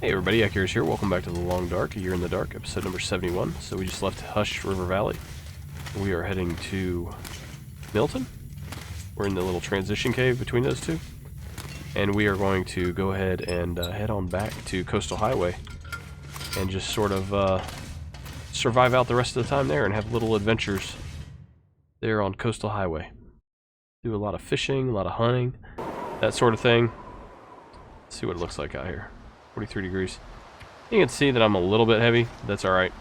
Hey everybody, Akira's here. Welcome back to The Long Dark, A Year in the Dark, episode number 71. So we just left Hush River Valley. We are heading to Milton. We're in the little transition cave between those two. And we are going to go ahead and head on back to Coastal Highway. And just sort of survive out the rest of the time there and have little adventures there on Coastal Highway. Do a lot of fishing, a lot of hunting, that sort of thing. Let's see what it looks like out here. 43 degrees. You can see that I'm a little bit heavy. That's alright.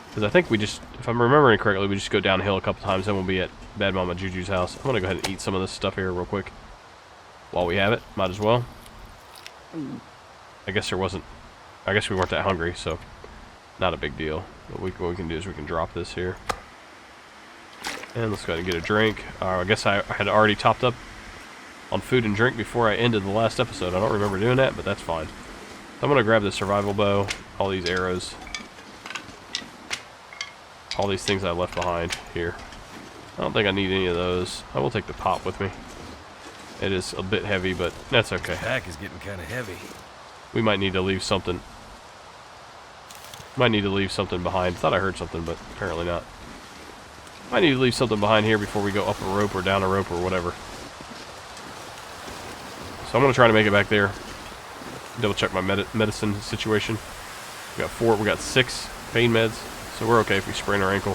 Because I think we just, if I'm remembering correctly, we just go downhill a couple times and we'll be at Bad Mama Juju's house. I'm going to go ahead and eat some of this stuff here real quick. While we have it. Might as well. I guess we weren't that hungry, so not a big deal. But what we can do is we can drop this here. And let's go ahead and get a drink. I guess I had already topped up on food and drink before I ended the last episode. I don't remember doing that, but that's fine. I'm going to grab the survival bow, all these arrows, all these things I left behind here. I don't think I need any of those. I will take the pot with me. It is a bit heavy, but that's okay. The pack is getting kind of heavy. We might need to leave something. Might need to leave something behind. Thought I heard something, but apparently not. Might need to leave something behind here before we go up a rope or down a rope or whatever. So I'm going to try to make it back there. Double check my medicine situation. We got 6 pain meds, so we're okay if we sprain our ankle.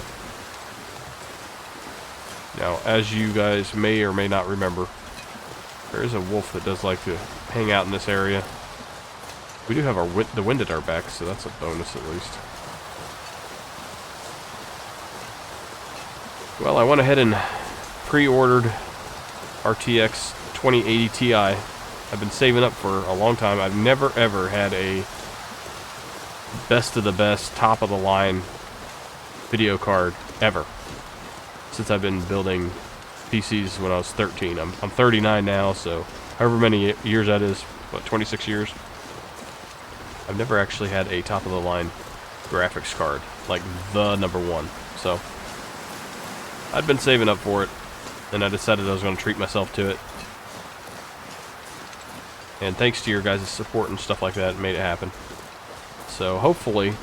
Now, as you guys may or may not remember, there is a wolf that does like to hang out in this area. We do have the wind at our back, so that's a bonus at least. Well, I went ahead and pre-ordered RTX 2080 Ti. I've been saving up for a long time. I've never ever had a best of the best, top of the line video card ever. Since I've been building PCs when I was 13. I'm 39 now, so however many years that is, what, 26 years? I've never actually had a top of the line graphics card, like the number one. So I'd been saving up for it, and I decided I was going to treat myself to it. And thanks to your guys' support and stuff like that, it made it happen. So hopefully,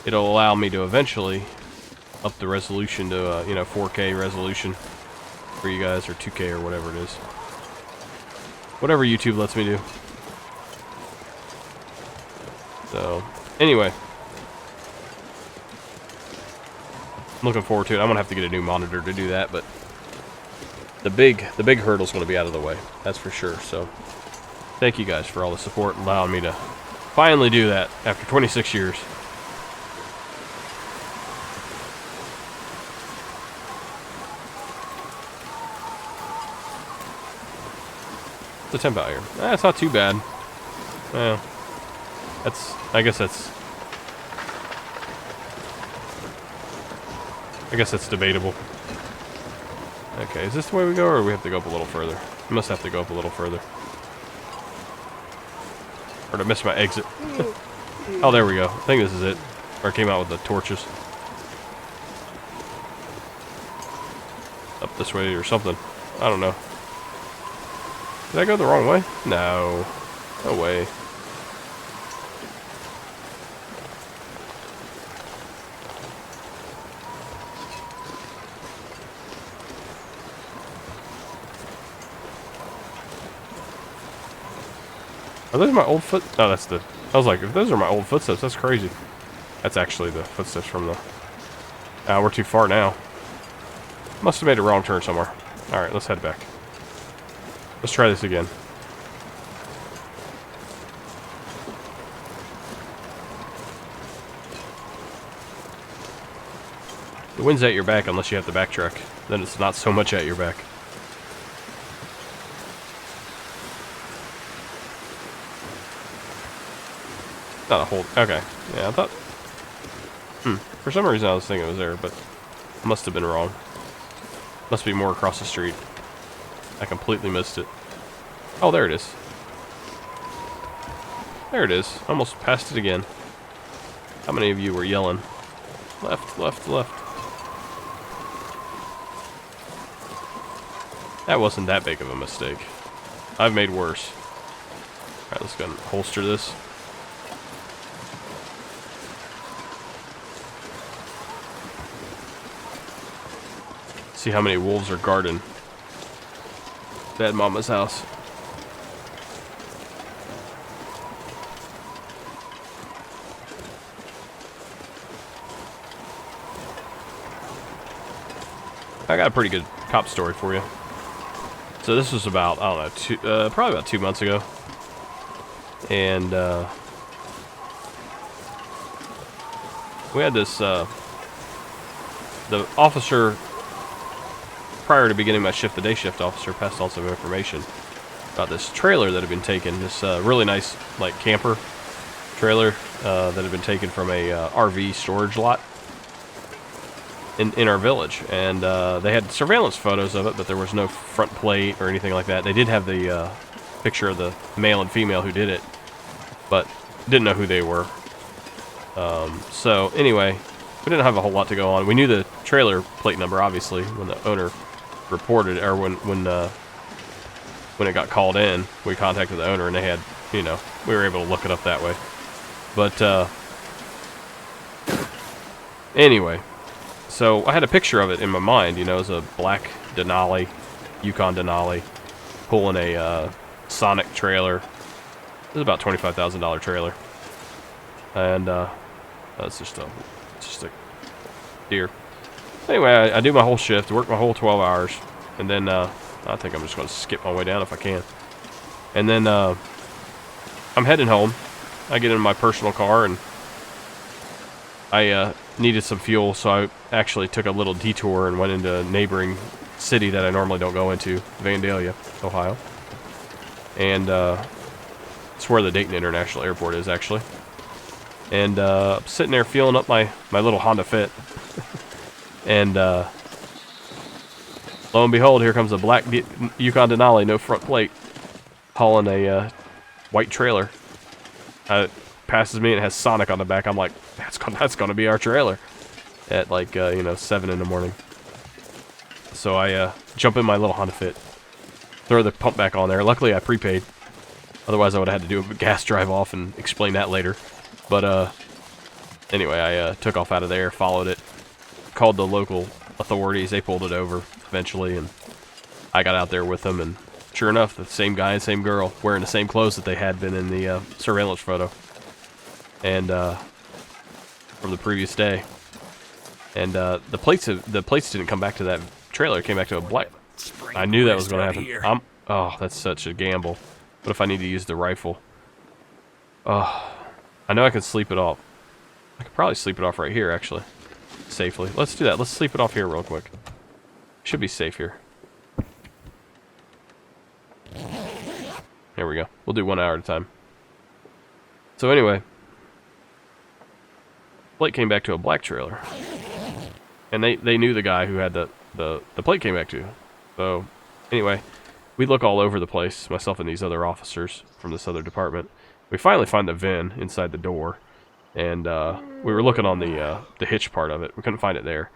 it'll allow me to eventually up the resolution to 4K resolution for you guys, or 2K or whatever it is. Whatever YouTube lets me do. So anyway, I'm looking forward to it. I'm gonna have to get a new monitor to do that, but the big hurdle's gonna be out of the way. That's for sure. So. Thank you guys for all the support and allowing me to finally do that after 26 years. What's the temp out here? It's not too bad. Well, I guess that's debatable. Okay, is this the way we go, or do we have to go up a little further? We must have to go up a little further. Or to miss my exit. Oh, there we go. I think this is it. Or it came out with the torches. Up this way or something. I don't know. Did I go the wrong way? No. No way. Are those my old foot? No, that's the... I was like, if those are my old footsteps, that's crazy. That's actually the footsteps from the... we're too far now. Must have made a wrong turn somewhere. Alright, let's head back. Let's try this again. The wind's at your back unless you have to backtrack. Then it's not so much at your back. Not a whole... Okay. Yeah, I thought... For some reason I was thinking it was there, but... I must have been wrong. Must be more across the street. I completely missed it. Oh, there it is. There it is. Almost passed it again. How many of you were yelling? Left, left, left. That wasn't that big of a mistake. I've made worse. Alright, let's go and holster this. See how many wolves are guarding Bad Mama's house. I got a pretty good cop story for you. So this was about, I don't know, probably about 2 months ago. And we had this, the officer, prior to beginning my shift, the day shift officer, passed on some information about this trailer that had been taken, this really nice, like, camper trailer that had been taken from a RV storage lot in our village. And they had surveillance photos of it, but there was no front plate or anything like that. They did have the picture of the male and female who did it, but didn't know who they were. So anyway, we didn't have a whole lot to go on. We knew the trailer plate number, obviously, when the owner reported, or when it got called in. We contacted the owner, and they had, you know, we were able to look it up that way. But anyway, so I had a picture of it in my mind. You know, it was a black Denali, Yukon Denali, pulling a Sonic trailer. It was about $25,000 trailer, and that's just a deer. Anyway, I do my whole shift, work my whole 12 hours, and then I think I'm just going to skip my way down if I can. And then I'm heading home. I get in my personal car, and I needed some fuel, so I actually took a little detour and went into a neighboring city that I normally don't go into, Vandalia, Ohio. And it's where the Dayton International Airport is, actually. And I'm sitting there fueling up my little Honda Fit. And lo and behold, here comes a black Yukon Denali, no front plate, hauling a white trailer. It passes me and it has Sonic on the back. I'm like, that's gonna be our trailer at like 7 in the morning. So I jump in my little Honda Fit, throw the pump back on there. Luckily I prepaid, otherwise I would have had to do a gas drive off and explain that later. But anyway, I took off out of there, followed it, called the local authorities. They pulled it over eventually, and I got out there with them, and sure enough, the same guy and same girl wearing the same clothes that they had been in the surveillance photo, and from the previous day. And the plates didn't come back to that trailer. It came back to a black. I knew that was going to happen. Oh, that's such a gamble. What if I need to use the rifle? Oh, I know I can sleep it off. I could probably sleep it off right here, actually, safely. Let's do that. Let's sleep it off here real quick. Should be safe here. There we go. We'll do 1 hour at a time. So anyway, plate came back to a black trailer, and they knew the guy who had the plate came back to. So anyway, we look all over the place, myself and these other officers from this other department. We finally find the VIN inside the door, and we were looking on the hitch part of it. We couldn't find it there,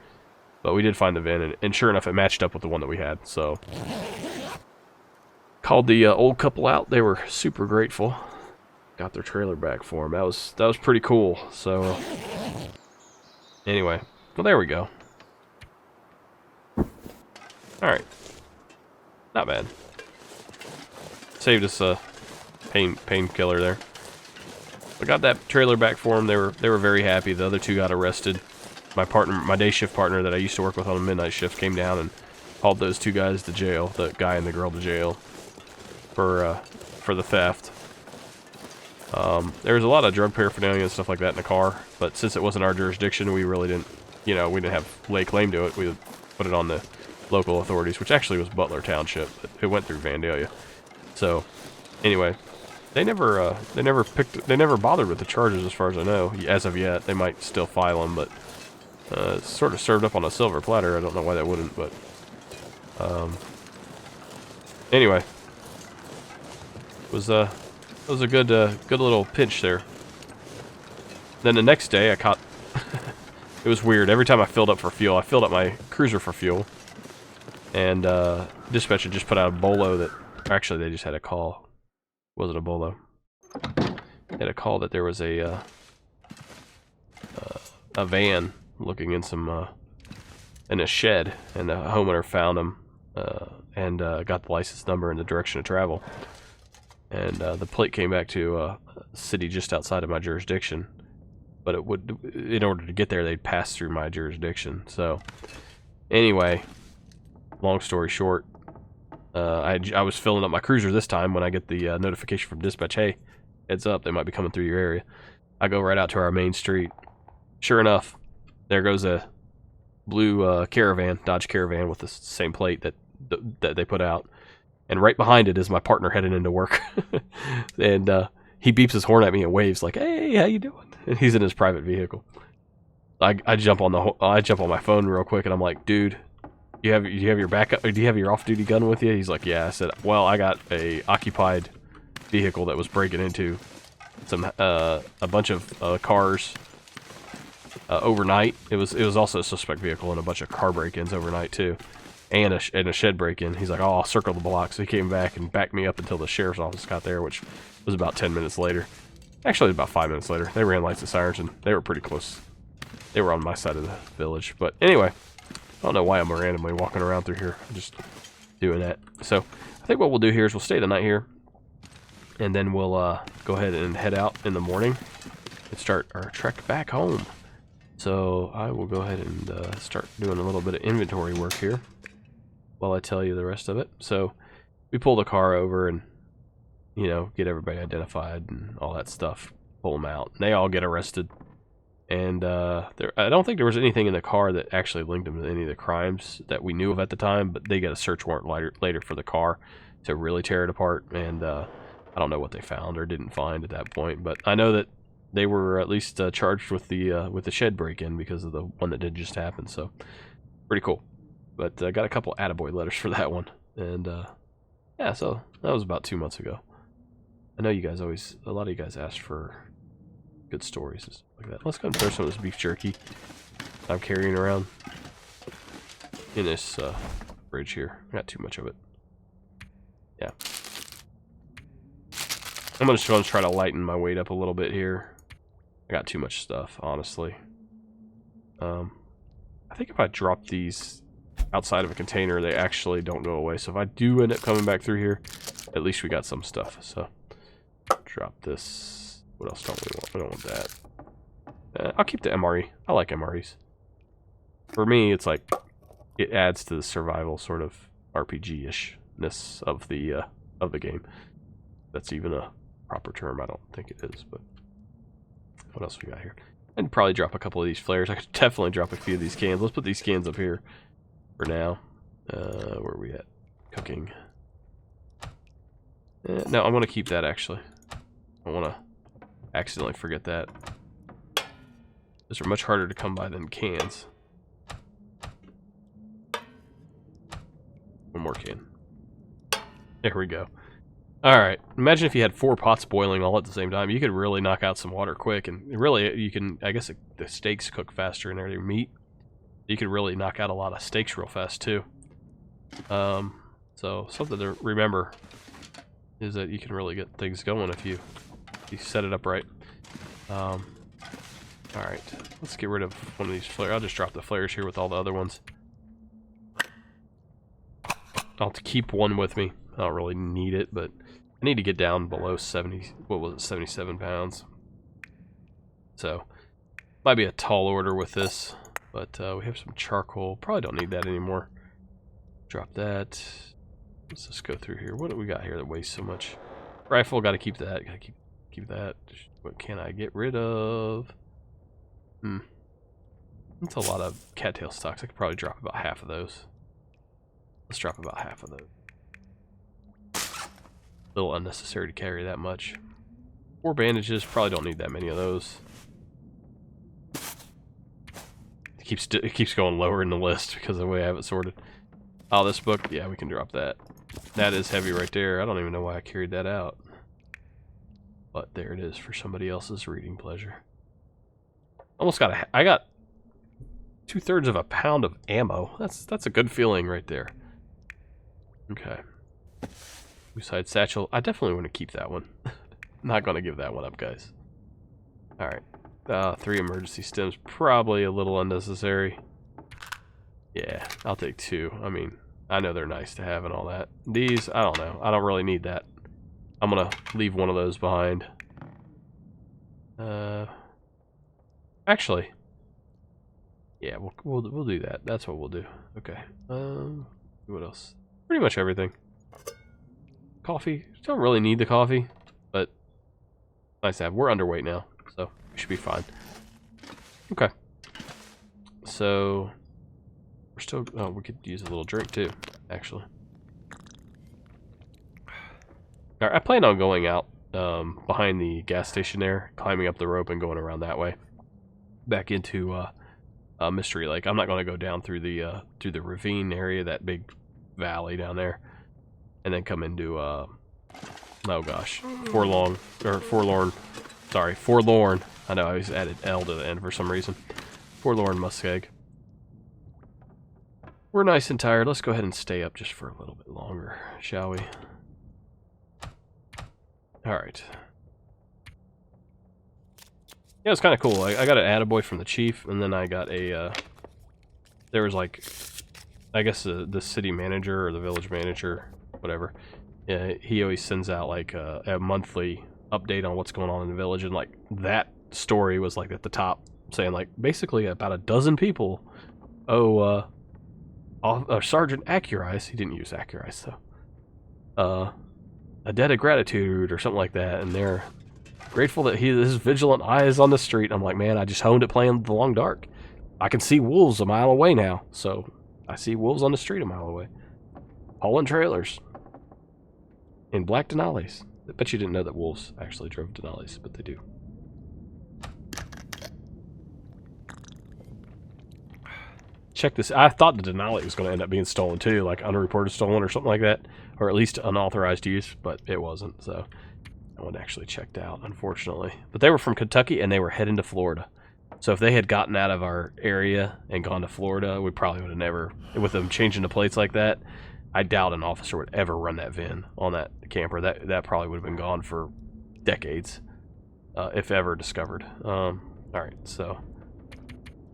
but we did find the VIN, and sure enough, it matched up with the one that we had. So called the old couple out. They were super grateful. Got their trailer back for them. That was pretty cool. So anyway, well, there we go. All right, not bad. Saved us a painkiller there. I got that trailer back for them. They were very happy. The other two got arrested. My day shift partner that I used to work with on a midnight shift came down and hauled those two guys to jail, the guy and the girl to jail for the theft. There was a lot of drug paraphernalia and stuff like that in the car, but since it wasn't our jurisdiction, we really didn't, we didn't have lay claim to it. We put it on the local authorities, which actually was Butler Township, but it went through Vandalia. So anyway, they never bothered with the charges as far as I know, as of yet. They might still file them, but it's sort of served up on a silver platter. I don't know why that wouldn't, but anyway, it was a good little pinch there. Then the next day I caught it was weird. Every time I filled up for fuel, I filled up my cruiser for fuel, and dispatcher just put out a bolo that, actually they just had a call. It wasn't a bolo. They had a call that there was a van looking in some in a shed, and the homeowner found them and got the license number and the direction of travel. And the plate came back to a city just outside of my jurisdiction. But it would, in order to get there, they'd pass through my jurisdiction. So, anyway, long story short, I was filling up my cruiser this time when I get the notification from dispatch, hey, heads up, they might be coming through your area. I go right out to our main street. Sure enough, there goes a blue caravan, Dodge Caravan with the same plate that they put out. And right behind it is my partner heading into work. And he beeps his horn at me and waves like, hey, how you doing? And he's in his private vehicle. I jump on my phone real quick and I'm like, dude, do you have your backup? Do you have your off-duty gun with you? He's like, yeah. I said, well, I got a occupied vehicle that was breaking into some a bunch of cars overnight. It was also a suspect vehicle and a bunch of car break-ins overnight too, and a shed break-in. He's like, oh, I'll circle the block. So he came back and backed me up until the sheriff's office got there, which was about 10 minutes later. Actually, about 5 minutes later. They ran lights and sirens and they were pretty close. They were on my side of the village. But anyway, I don't know why I'm randomly walking around through here. I'm just doing that. So I think what we'll do here is we'll stay the night here, and then we'll go ahead and head out in the morning and start our trek back home. So I will go ahead and start doing a little bit of inventory work here while I tell you the rest of it. So we pull the car over and, you know, get everybody identified and all that stuff, pull them out. And they all get arrested. And I don't think there was anything in the car that actually linked them to any of the crimes that we knew of at the time, but they got a search warrant later for the car to really tear it apart. And I don't know what they found or didn't find at that point, but I know that they were at least charged with the shed break-in because of the one that did just happen. So pretty cool. But I got a couple attaboy letters for that one. And yeah, so that was about 2 months ago. I know you guys a lot of you guys asked for good stories and stuff like that. Let's go and throw some of this beef jerky I'm carrying around in this fridge here. I got too much of it. Yeah. I'm just going to try to lighten my weight up a little bit here. I got too much stuff, honestly. I think if I drop these outside of a container, they actually don't go away. So if I do end up coming back through here, at least we got some stuff. So drop this. What else don't we want? We don't want that. I'll keep the MRE. I like MREs. For me, it's like it adds to the survival sort of RPG-ishness of the game. That's even a proper term. I don't think it is, but what else we got here? I'd probably drop a couple of these flares. I could definitely drop a few of these cans. Let's put these cans up here for now. Where are we at? Cooking. No, I'm going to keep that, actually. I don't want to accidentally forget that. Those are much harder to come by than cans. One more can. There we go. Alright, imagine if you had 4 pots boiling all at the same time. You could really knock out some water quick, and really, you can, I guess the steaks cook faster in there, their meat. You could really knock out a lot of steaks real fast, too. So, something to remember is that you can really get things going if you set it up right. Alright, let's get rid of one of these flares. I'll just drop the flares here with all the other ones. I'll keep one with me. I don't really need it, but I need to get down below 70, what was it, 77 pounds. So, might be a tall order with this, but we have some charcoal. Probably don't need that anymore. Drop that. Let's just go through here. What do we got here that weighs so much? Rifle, gotta keep that. Gotta keep that. What can I get rid of? That's a lot of cattail stocks. I could probably drop about half of those. Let's drop about half of those. A little unnecessary to carry that much. 4 bandages, probably don't need that many of those. It keeps going lower in the list because of the way I have it sorted. Oh, this book, yeah, we can drop that. That is heavy right there. I don't even know why I carried that out. But there it is for somebody else's reading pleasure. Almost got I got 2/3 of a pound of ammo. That's a good feeling right there. Okay. Suicide satchel. I definitely want to keep that one. Not going to give that one up, guys. Alright. 3 emergency stems. Probably a little unnecessary. Yeah, I'll take 2. I mean, I know they're nice to have and all that. These, I don't know. I don't really need that. I'm gonna leave one of those behind. Actually, yeah, we'll do that. That's what we'll do. Okay. What else? Pretty much everything. Coffee. Don't really need the coffee, but nice to have. We're underweight now, so we should be fine. Okay. So we're still. Oh, we could use a little drink too, actually. All right, I plan on going out behind the gas station there, climbing up the rope and going around that way, back into Mystery Lake. I'm not going to go down through the ravine area, that big valley down there, and then come into oh gosh, forlorn. I know I just added L to the end for some reason. Forlorn Muskeg. We're nice and tired. Let's go ahead and stay up just for a little bit longer, shall we? Alright. Yeah, it's kind of cool. I got an attaboy from the chief, and then I got a, there was like, I guess the city manager or the village manager, whatever. He always sends out like a monthly update on what's going on in the village, and like that story was like at the top, saying like basically about a dozen people owe Sergeant Accurice, he didn't use Accurice though, a debt of gratitude or something like that, and they're grateful that his vigilant eye is on the street. I'm like, man, I just honed it playing The Long Dark. I can see wolves a mile away now, so I see wolves on the street a mile away. Hauling trailers. In black Denali's. I bet you didn't know that wolves actually drove Denali's, but they do. Check this. I thought the Denali was going to end up being stolen too, like unreported stolen or something like that, or at least unauthorized use, but it wasn't, so no one actually checked out, unfortunately. But they were from Kentucky and they were heading to Florida. So if they had gotten out of our area and gone to Florida, we probably would have never, with them changing the plates like that, I doubt an officer would ever run that VIN on that camper. That probably would have been gone for decades, if ever discovered. Alright, so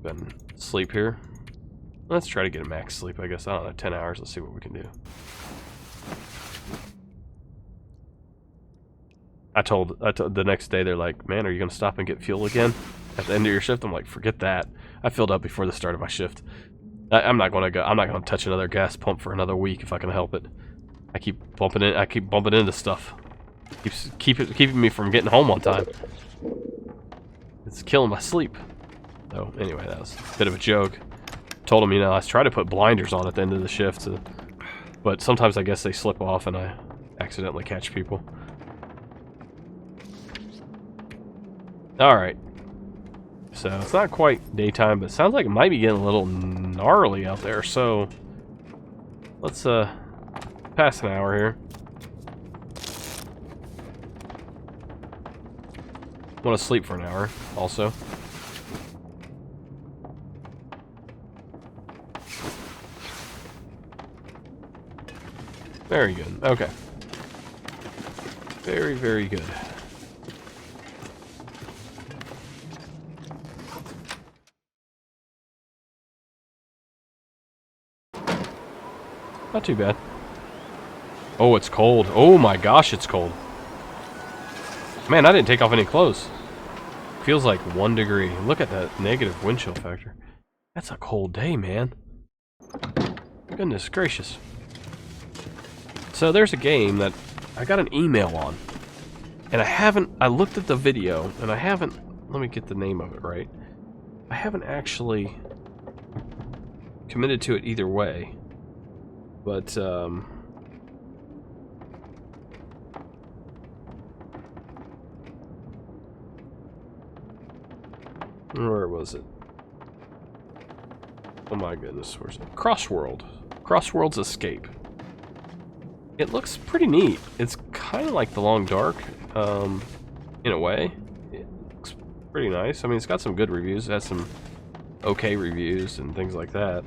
go ahead and sleep here. Let's try to get a max sleep, I guess. I don't know, 10 hours. Let's see what we can do. I told the next day, they're like, man, are you going to stop and get fuel again at the end of your shift? I'm like, forget that. I filled up before the start of my shift. I'm not going to go. I'm not going to touch another gas pump for another week if I can help it. I keep bumping into stuff. Keeping me from getting home on time. It's killing my sleep. So anyway, that was a bit of a joke. Told him, I try to put blinders on at the end of the shift, but sometimes I guess they slip off and I accidentally catch people. Alright. So it's not quite daytime, but it sounds like it might be getting a little gnarly out there, so let's pass an hour here. I want to sleep for an hour also. Very good. Okay. Very, very good. Not too bad. Oh, it's cold. Oh my gosh, it's cold. Man, I didn't take off any clothes. Feels like 1 degree. Look at that negative wind chill factor. That's a cold day, man. Goodness gracious. So there's a game that I got an email on. And I looked at the video, and let me get the name of it right. I haven't actually committed to it either way. But, where was it? Oh my goodness, where's it? Crossworld's Escape. It looks pretty neat. It's kind of like The Long Dark, in a way. It looks pretty nice. I mean, it's got some good reviews. It has some okay reviews and things like that.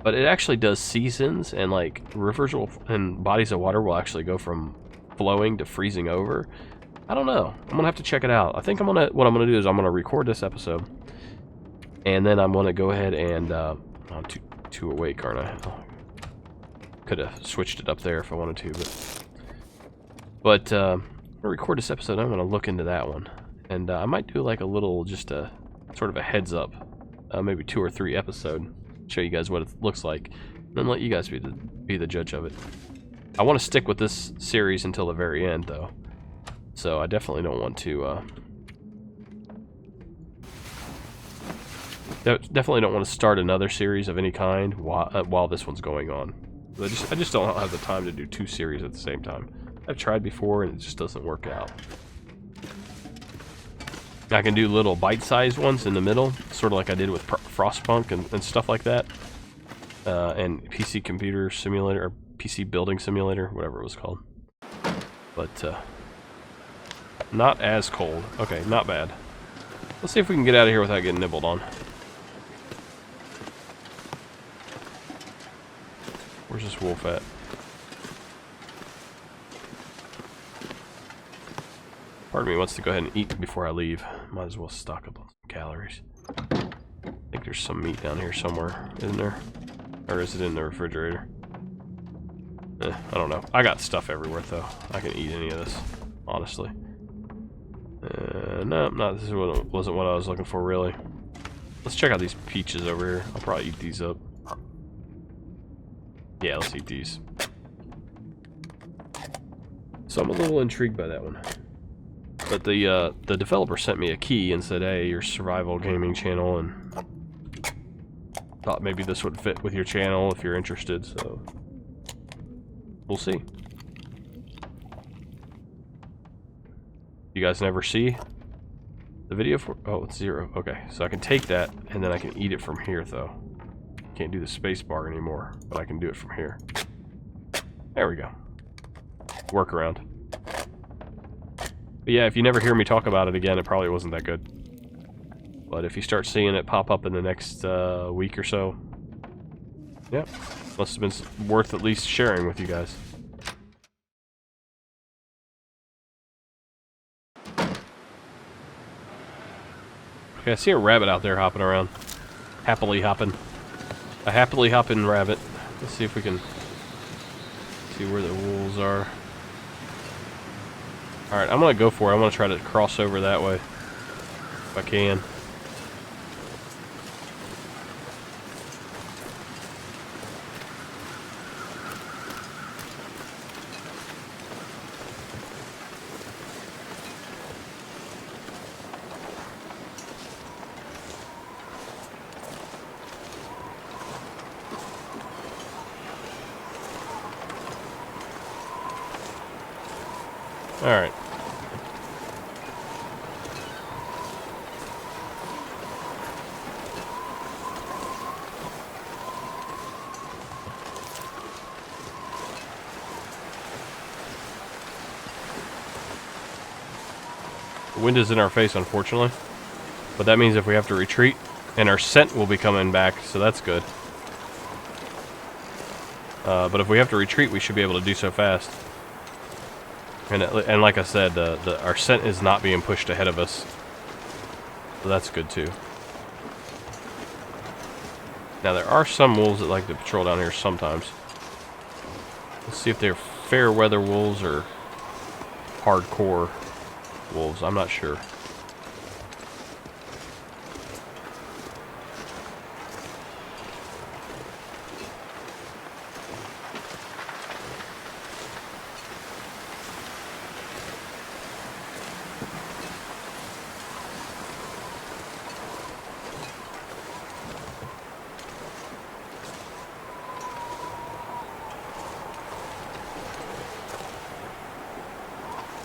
But it actually does seasons, and like rivers and bodies of water will actually go from flowing to freezing over. I don't know. I'm gonna have to check it out. I think what I'm gonna do is I'm gonna record this episode, and then I'm gonna go ahead and too awake, aren't I? Oh, could have switched it up there if I wanted to, but I'm gonna record this episode. I'm gonna look into that one, and I might do like a little, just a sort of a heads up, maybe 2 or 3 episode, show you guys what it looks like, and then let you guys be the judge of it. I want to stick with this series until the very end, though, so I definitely don't want to. Definitely don't want to start another series of any kind while this one's going on. I just don't have the time to do 2 series at the same time. I've tried before and it just doesn't work out. I can do little bite-sized ones in the middle, sort of like I did with Frostpunk and stuff like that, and PC Computer Simulator, or PC Building Simulator, whatever it was called. But not as cold. Okay, not bad. Let's see if we can get out of here without getting nibbled on. Where's this wolf at? Part of me wants to go ahead and eat before I leave. Might as well stock up on some calories. I think there's some meat down here somewhere, isn't there? Or is it in the refrigerator? I don't know. I got stuff everywhere, though. I can eat any of this, honestly. No, this wasn't what I was looking for, really. Let's check out these peaches over here. I'll probably eat these up. Yeah, let's eat these. So I'm a little intrigued by that one. But the developer sent me a key and said, hey, your survival gaming channel, and thought maybe this would fit with your channel if you're interested, so we'll see. You guys never see the video for... Oh, it's 0. Okay, so I can take that, and then I can eat it from here, though. Can't do the space bar anymore, but I can do it from here. There we go. Workaround. But yeah, if you never hear me talk about it again, it probably wasn't that good. But if you start seeing it pop up in the next week or so, yeah, must have been worth at least sharing with you guys. Okay, I see a rabbit out there hopping around. Happily hopping. A happily hopping rabbit. Let's see if we can see where the wolves are. Alright, I'm gonna go for it. I'm gonna try to cross over that way. If I can. Alright. The wind is in our face, unfortunately. But that means if we have to retreat, and our scent will be coming back, so that's good. But if we have to retreat, we should be able to do so fast. And like I said, our scent is not being pushed ahead of us. So that's good too. Now there are some wolves that like to patrol down here sometimes. Let's see if they're fair weather wolves or hardcore wolves. I'm not sure.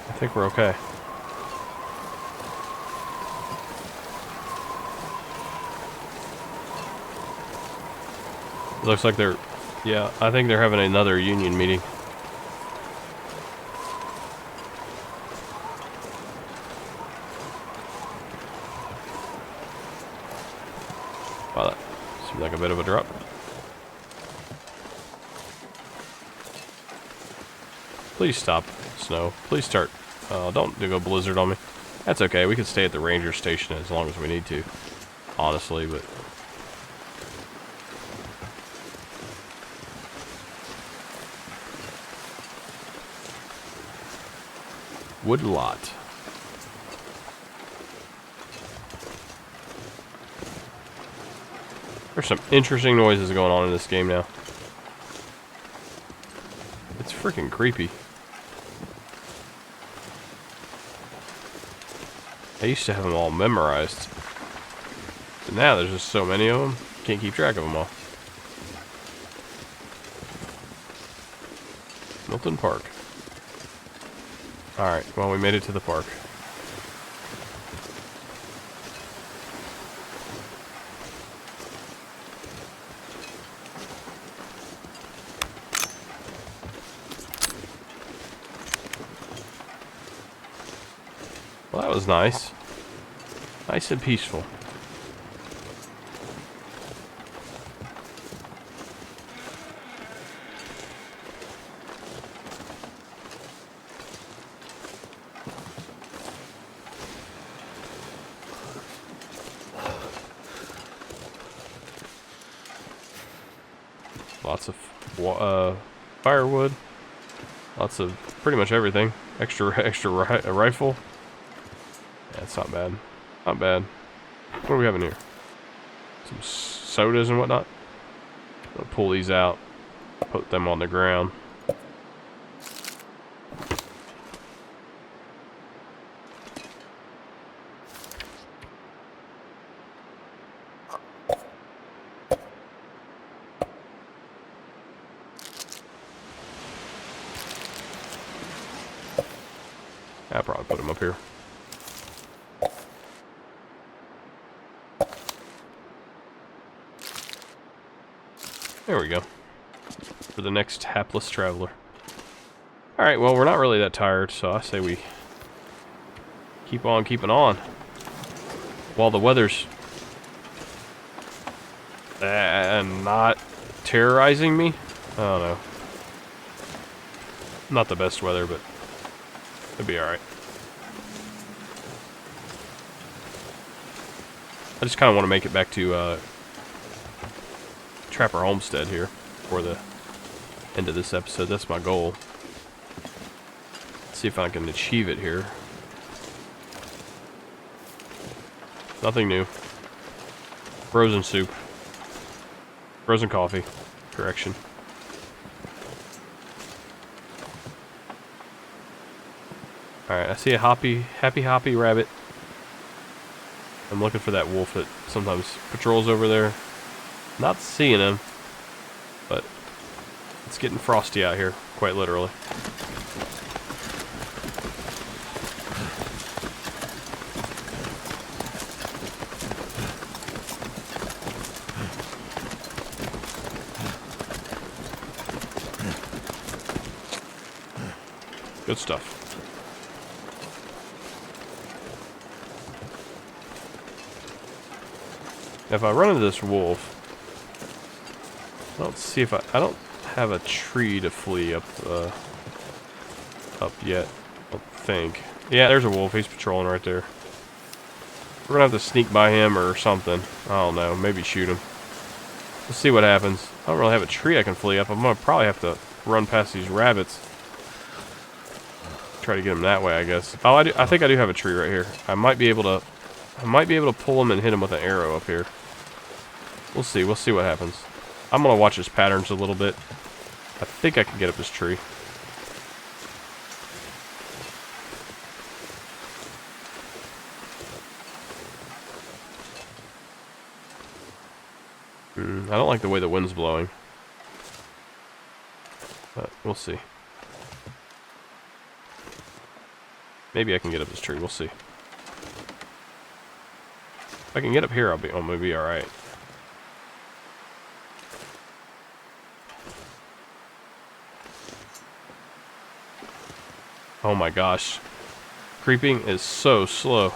I think we're okay. Looks like they're... Yeah, I think they're having another union meeting. Wow, that seems like a bit of a drop. Please stop, snow. Please start. Don't go blizzard on me. That's okay. We can stay at the ranger station as long as we need to. Honestly, but... wood lot. There's some interesting noises going on in this game now. It's freaking creepy. I used to have them all memorized. But now there's just so many of them, can't keep track of them all. Milton Park. Alright, well, we made it to the park. Well, that was nice. Nice and peaceful. Lots of firewood. Lots of pretty much everything. Extra rifle. Yeah, it's not bad. Not bad. What do we have in here? Some sodas and whatnot. I'm gonna pull these out. Put them on the ground. I'll probably put them up here. There we go. For the next hapless traveler. Alright, well, we're not really that tired, so I say we keep on keeping on. While the weather's not terrorizing me. I don't know. Not the best weather, but it'll be alright. I just kind of want to make it back to Trapper Homestead here for the end of this episode. That's my goal. Let's see if I can achieve it here. Nothing new. Frozen soup. Frozen coffee. Correction. Alright, I see a happy rabbit. I'm looking for that wolf that sometimes patrols over there. Not seeing him, but it's getting frosty out here, quite literally. Good stuff. If I run into this wolf, I don't have a tree to flee up yet, I don't think. Yeah, there's a wolf. He's patrolling right there. We're gonna have to sneak by him or something. I don't know. Maybe shoot him. Let's see what happens. I don't really have a tree I can flee up. I'm gonna probably have to run past these rabbits. Try to get him that way, I guess. Oh, I think I do have a tree right here. I might be able to pull him and hit him with an arrow up here. We'll see. We'll see what happens. I'm gonna watch his patterns a little bit. I think I can get up this tree. I don't like the way the wind's blowing. But we'll see. Maybe I can get up this tree. We'll see. If I can get up here, I'll be alright. Oh my gosh. Creeping is so slow.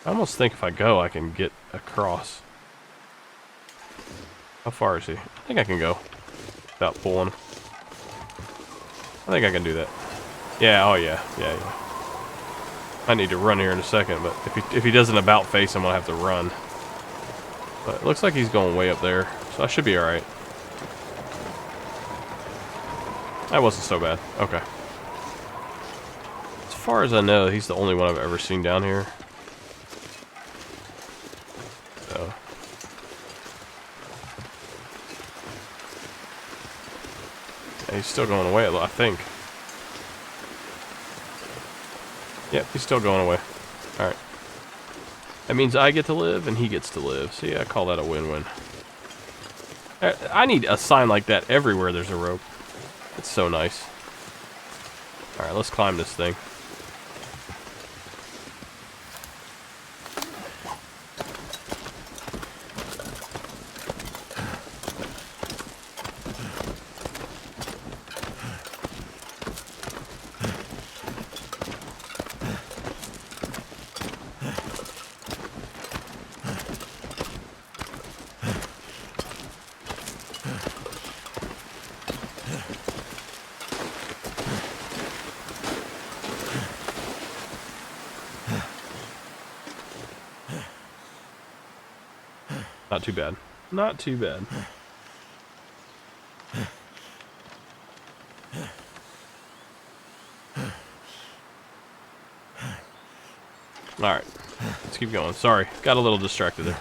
I almost think if I go, I can get across. How far is he? I think I can go without pulling him. I think I can do that. Yeah, oh yeah. Yeah. I need to run here in a second, but if he does an about face, I'm gonna have to run. But it looks like he's going way up there, so I should be alright. That wasn't so bad. Okay. As far as I know, he's the only one I've ever seen down here. So. Yeah, he's still going away, I think. Yep, he's still going away. Alright. That means I get to live and he gets to live. See, I call that a win-win. I need a sign like that everywhere there's a rope. It's so nice. Alright, let's climb this thing. Not too bad. Not too bad. Alright. Let's keep going. Sorry. Got a little distracted there.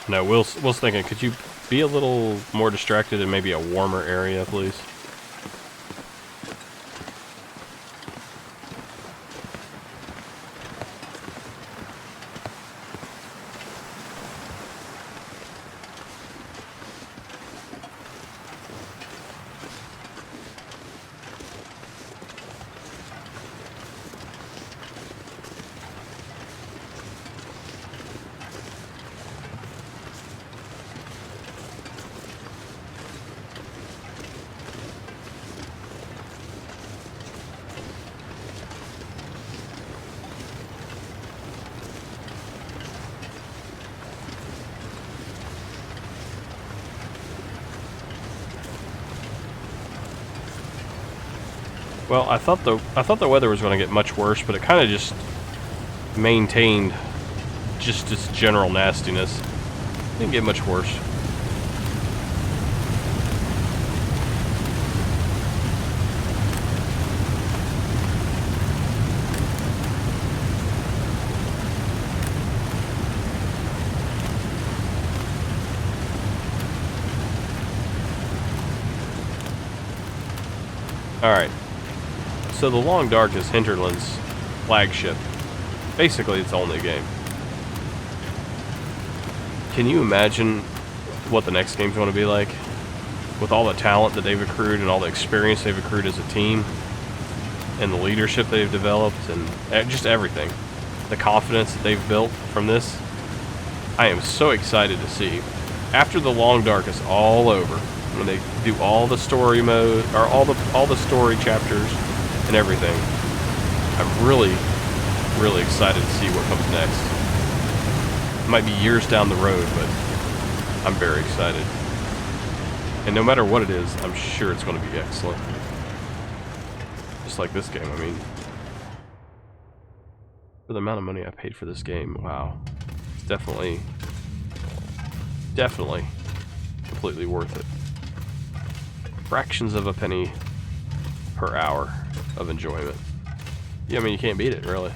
No, Will's thinking, could you be a little more distracted in maybe a warmer area, please? Well, I thought the weather was going to get much worse, but it kind of just maintained just its general nastiness. It didn't get much worse. All right. So the Long Dark is Hinterland's flagship. Basically, it's the only game. Can you imagine what the next game's going to be like? With all the talent that they've accrued and all the experience they've accrued as a team, and the leadership they've developed, and just everything. The confidence that they've built from this. I am so excited to see. After the Long Dark is all over, when they do all the story mode, or all the story chapters, and everything, I'm really, really excited to see what comes next. It might be years down the road, but I'm very excited. And no matter what it is, I'm sure it's going to be excellent. Just like this game, I mean. For the amount of money I paid for this game, wow. It's definitely completely worth it. Fractions of a penny per hour of enjoyment. Yeah, I mean, you can't beat it, really.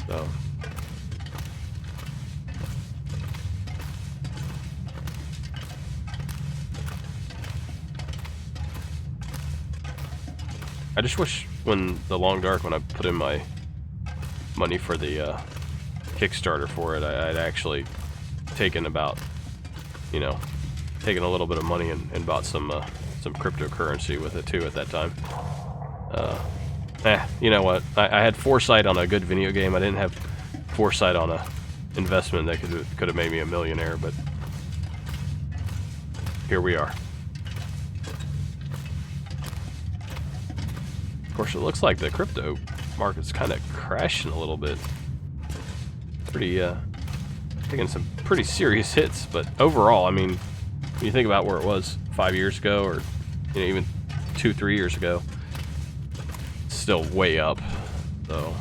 So. I just wish when the Long Dark, when I put in my money for the Kickstarter for it, I'd actually taken about, you know, taken a little bit of money and bought some cryptocurrency with it too at that time. You know what? I had foresight on a good video game. I didn't have foresight on a investment that could have made me a millionaire, but here we are. Of course, it looks like the crypto market's kind of crashing a little bit. Taking some pretty serious hits, but overall, I mean, when you think about where it was 5 years ago, or even 2-3 years ago, it's still way up. So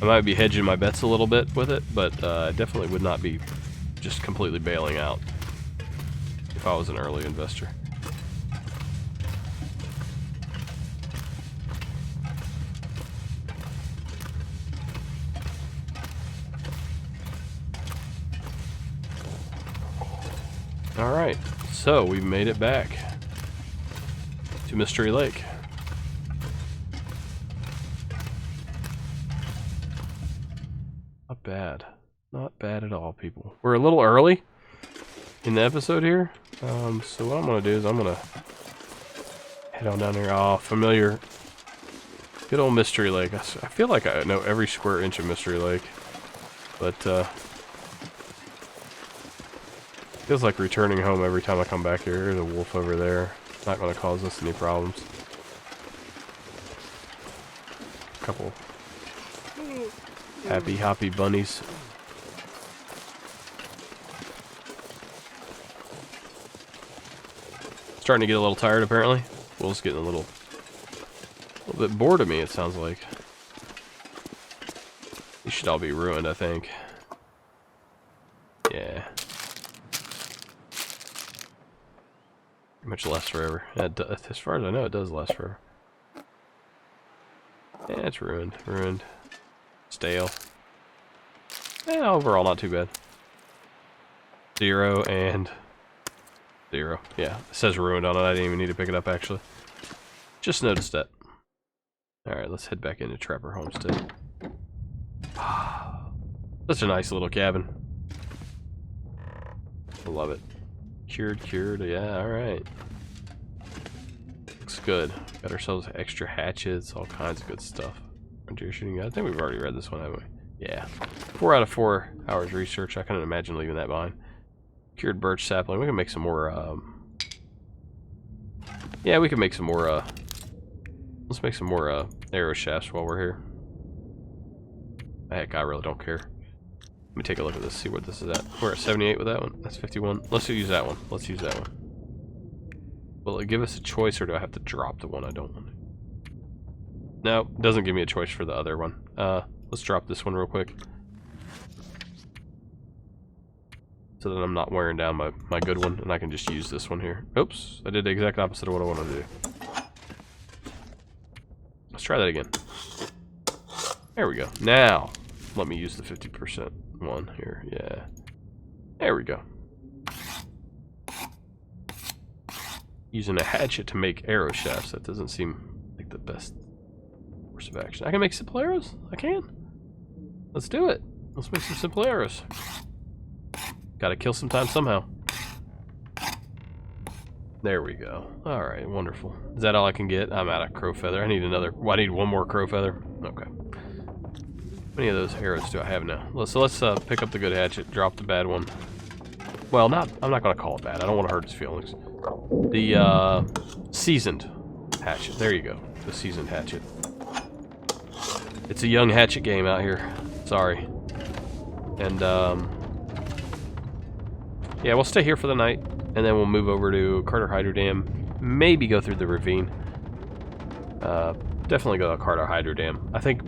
I might be hedging my bets a little bit with it, but I definitely would not be just completely bailing out if I was an early investor. Alright, so we made it back to Mystery Lake. Not bad. Not bad at all, people. We're a little early in the episode here. So what I'm going to do is I'm going to head on down here. Oh, familiar. Good old Mystery Lake. I feel like I know every square inch of Mystery Lake. But, feels like returning home every time I come back here. There's a wolf over there. Not going to cause us any problems. A couple happy hoppy bunnies. Starting to get a little tired apparently. Wolf's getting a little bit bored of me, it sounds like. These should all be ruined, I think. Yeah. Pretty much lasts forever. As far as I know, it does last forever. Yeah, it's ruined. Ruined. Stale. Yeah, overall not too bad. 0 and 0. Yeah, it says ruined on it. I didn't even need to pick it up actually. Just noticed that. Alright, let's head back into Trapper Homestead. Such a nice little cabin. I love it. Cured, yeah, alright. Looks good. Got ourselves extra hatchets, all kinds of good stuff. Frontier shooting. I think we've already read this one, haven't we? Yeah. 4 out of 4 hours research. I couldn't imagine leaving that behind. Cured birch sapling. We can make some more, yeah, we can make some more, let's make some more, arrow shafts while we're here. Heck, I really don't care. Let me take a look at this, see what this is at. We're at 78 with that one. That's 51. Let's use that one. Let's use that one. Will it give us a choice, or do I have to drop the one I don't want? No, it doesn't give me a choice for the other one. Let's drop this one real quick. So that I'm not wearing down my good one, and I can just use this one here. Oops, I did the exact opposite of what I wanted to do. Let's try that again. There we go. Now, let me use the 50% one here. Yeah. There we go. Using a hatchet to make arrow shafts. That doesn't seem like the best course of action. I can make simple arrows? I can. Let's do it. Let's make some simple arrows. Gotta kill some time somehow. There we go. Alright, wonderful. Is that all I can get? I'm out of crow feather. I need another. Well, I need one more crow feather. Okay. How many of those arrows do I have now? So let's pick up the good hatchet, drop the bad one. Well, I'm not going to call it bad. I don't want to hurt his feelings. The seasoned hatchet. There you go. The seasoned hatchet. It's a young hatchet game out here. Sorry. And yeah, we'll stay here for the night, and then we'll move over to Carter Hydro Dam. Maybe go through the ravine. Definitely go to Carter Hydro Dam. I think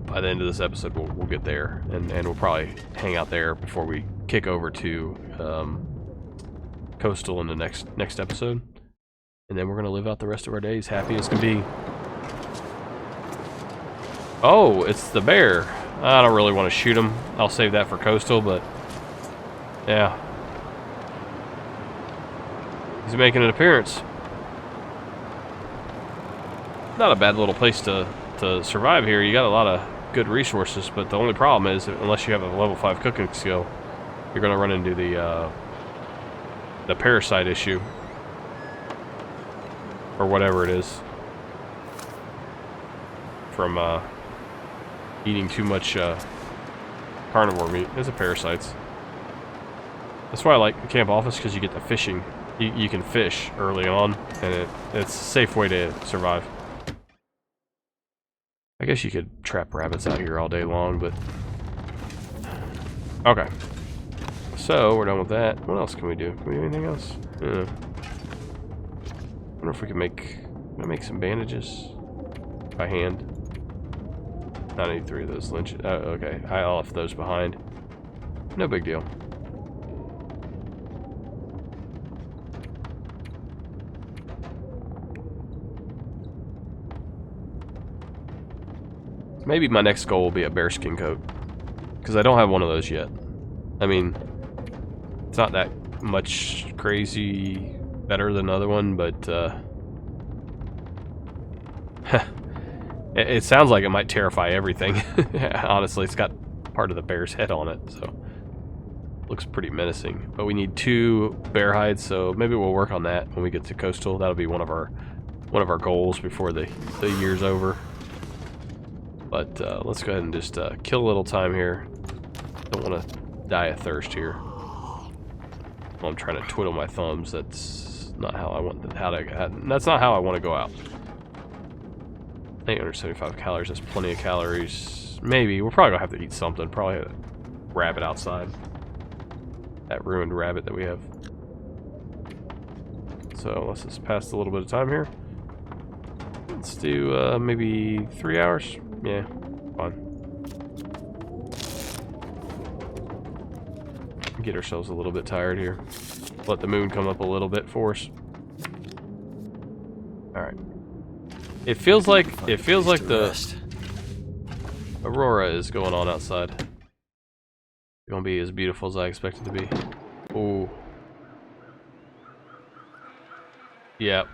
by the end of this episode we'll get there, and we'll probably hang out there before we kick over to Coastal in the next episode, and then we're gonna live out the rest of our days happy as can be. Oh, it's the bear. I don't really want to shoot him. I'll save that for Coastal, but yeah. He's making an appearance. Not a bad little place to survive here. You got a lot of good resources, but the only problem is, unless you have a level 5 cooking skill, you're going to run into the parasite issue. Or whatever it is. From eating too much carnivore meat. It's a parasites. That's why I like the camp office, because you get the fishing. You can fish early on, and it's a safe way to survive. I guess you could trap rabbits out here all day long, but... Okay. So, we're done with that. What else can we do? Can we do anything else? I wonder if we can make some bandages by hand. I need 3 of those lynches. Oh, okay. I left those behind. No big deal. Maybe my next goal will be a bearskin coat. Because I don't have one of those yet. I mean, it's not that much crazy better than the other one, but it sounds like it might terrify everything. Honestly, it's got part of the bear's head on it, so looks pretty menacing. But we need 2 bear hides, so maybe we'll work on that when we get to coastal. That'll be one of our goals before the year's over. But let's go ahead and just kill a little time here. Don't want to die of thirst here. While I'm trying to twiddle my thumbs. That's not how I want. That's not how I want to go out. 875 calories. That's plenty of calories. Maybe we're probably gonna have to eat something. Probably a rabbit outside. That ruined rabbit that we have. So let's just pass a little bit of time here. Let's do maybe 3 hours. Yeah, fine. Get ourselves a little bit tired here. Let the moon come up a little bit for us. All right. It feels like the Aurora is going on outside. It's gonna be as beautiful as I expect it to be. Oh. Yeah.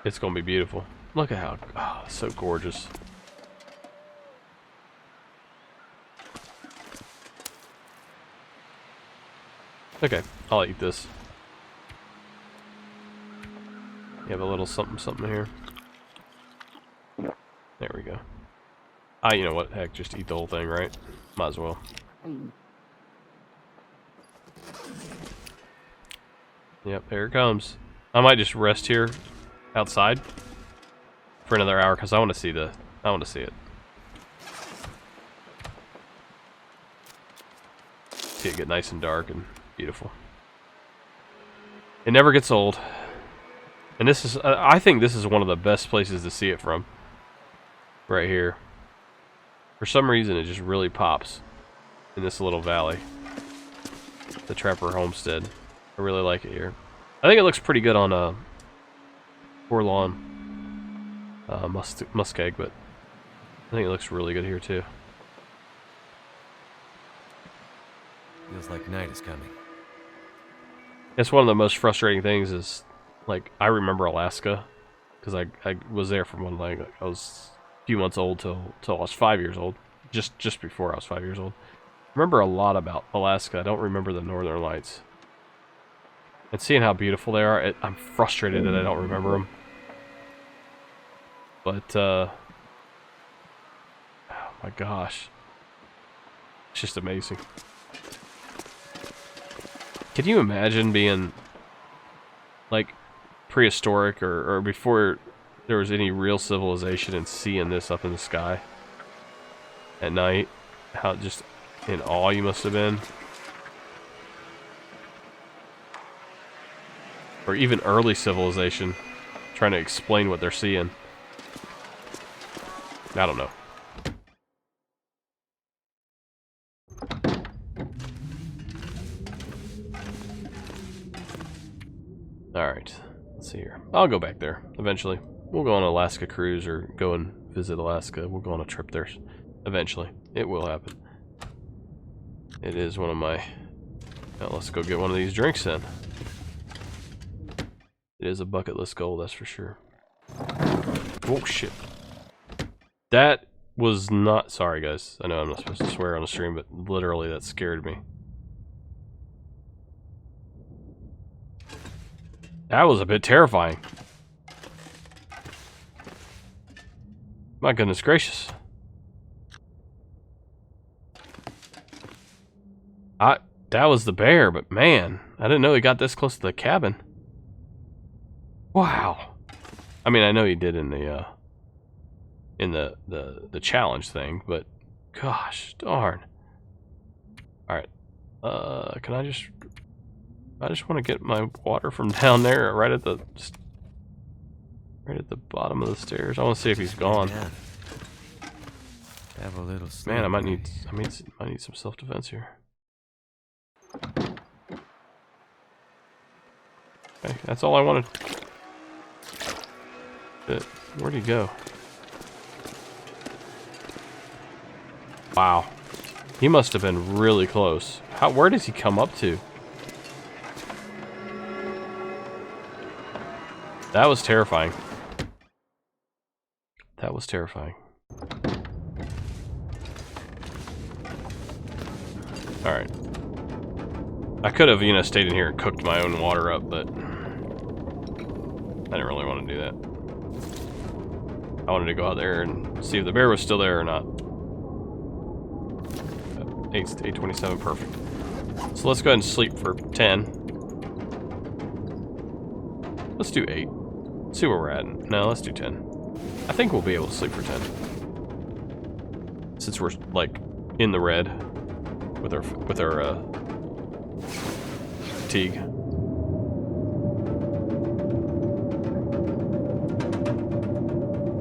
It's gonna be beautiful. Look at how, oh, it's so gorgeous. Okay, I'll eat this. You have a little something here. There we go. Ah, you know what? Heck, just eat the whole thing, right? Might as well. Yep, there it comes. I might just rest here outside for another hour because I want to see it. See it get nice and dark and beautiful. It never gets old. And this is, I think this is one of the best places to see it from. Right here. For some reason, it just really pops in this little valley. The Trapper Homestead. I really like it here. I think it looks pretty good on Forlorn Muskeg, but I think it looks really good here too. Feels like night is coming. It's one of the most frustrating things is, like, I remember Alaska because I was there from when, like, I was a few months old till I was 5 years old, just before I was 5 years old. I remember a lot about Alaska. I don't remember the Northern Lights. And seeing how beautiful they are, I'm frustrated that I don't remember them. But oh my gosh, it's just amazing. Can you imagine being, like, prehistoric or before there was any real civilization and seeing this up in the sky at night? How just in awe you must have been. Or even early civilization trying to explain what they're seeing. I don't know. Alright, let's see here. I'll go back there eventually. We'll go on an Alaska cruise or go and visit Alaska. We'll go on a trip there eventually. It will happen. It is one of my... Now let's go get one of these drinks then. It is a bucket list goal, that's for sure. Oh shit. That was not... Sorry guys, I know I'm not supposed to swear on the stream, but literally that scared me. That was a bit terrifying. My goodness gracious. That was the bear, but man, I didn't know he got this close to the cabin. Wow. I mean, I know he did in the challenge thing, but gosh darn. All right. Can I just want to get my water from down there right at the bottom of the stairs. I want to see if he's gone. Have a little sleep. Man, I might need some self-defense here. Okay, that's all I wanted. Where'd he go? Wow. He must have been really close. Where does he come up to? That was terrifying. That was terrifying. Alright. I could have, stayed in here and cooked my own water up, but I didn't really want to do that. I wanted to go out there and see if the bear was still there or not. 8:27, perfect. So let's go ahead and sleep for 10. Let's do 8. Let's see where we're at. No, let's do 10. I think we'll be able to sleep for 10. Since we're, like, in the red with our fatigue.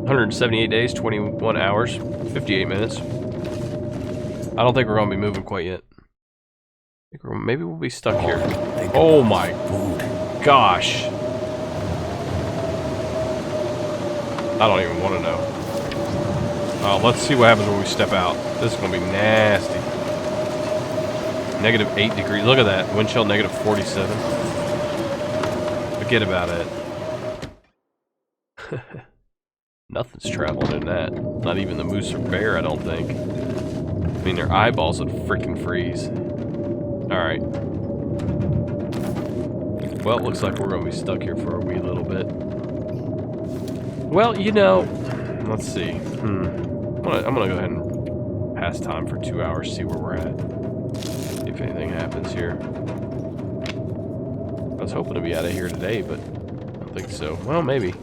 $178 days, 21 hours, 58 minutes. I don't think we're going to be moving quite yet. Maybe we'll be stuck here. Oh my gosh. I don't even want to know. Let's see what happens when we step out. This is going to be nasty. -8 degrees. Look at that. Wind chill -47. Forget about it. Nothing's traveling in that. Not even the moose or bear, I don't think. I mean, their eyeballs would freaking freeze. Alright. Well, it looks like we're going to be stuck here for a wee little bit. Well, let's see. I'm gonna go ahead and pass time for 2 hours, see where we're at. See if anything happens here. I was hoping to be out of here today, but I don't think so. Well, maybe.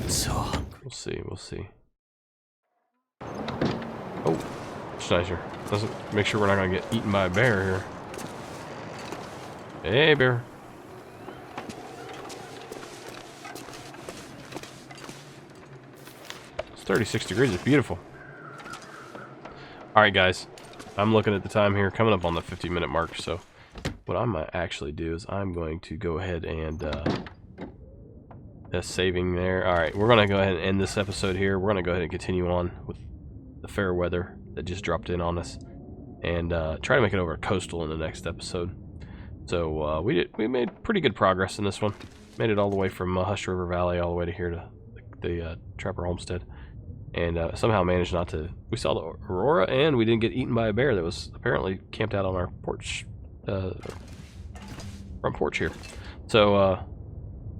So hungry. We'll see. Oh, Schneider. Doesn't make sure we're not gonna get eaten by a bear here. Hey, bear. It's 36 degrees. It's beautiful. All right, guys. I'm looking at the time here, coming up on the 50-minute mark. So, what I might actually do is I'm going to go ahead and that's saving there. All right, we're gonna go ahead and end this episode here. We're gonna go ahead and continue on with the fair weather that just dropped in on us, and try to make it over coastal in the next episode. So we made pretty good progress in this one. Made it all the way from Hush River Valley all the way to here to the Trapper Homestead, and somehow managed not to. We saw the Aurora, and we didn't get eaten by a bear that was apparently camped out on our porch, front porch here. So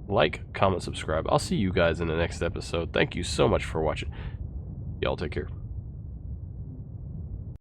like, comment, subscribe. I'll see you guys in the next episode. Thank you so much for watching. Y'all take care.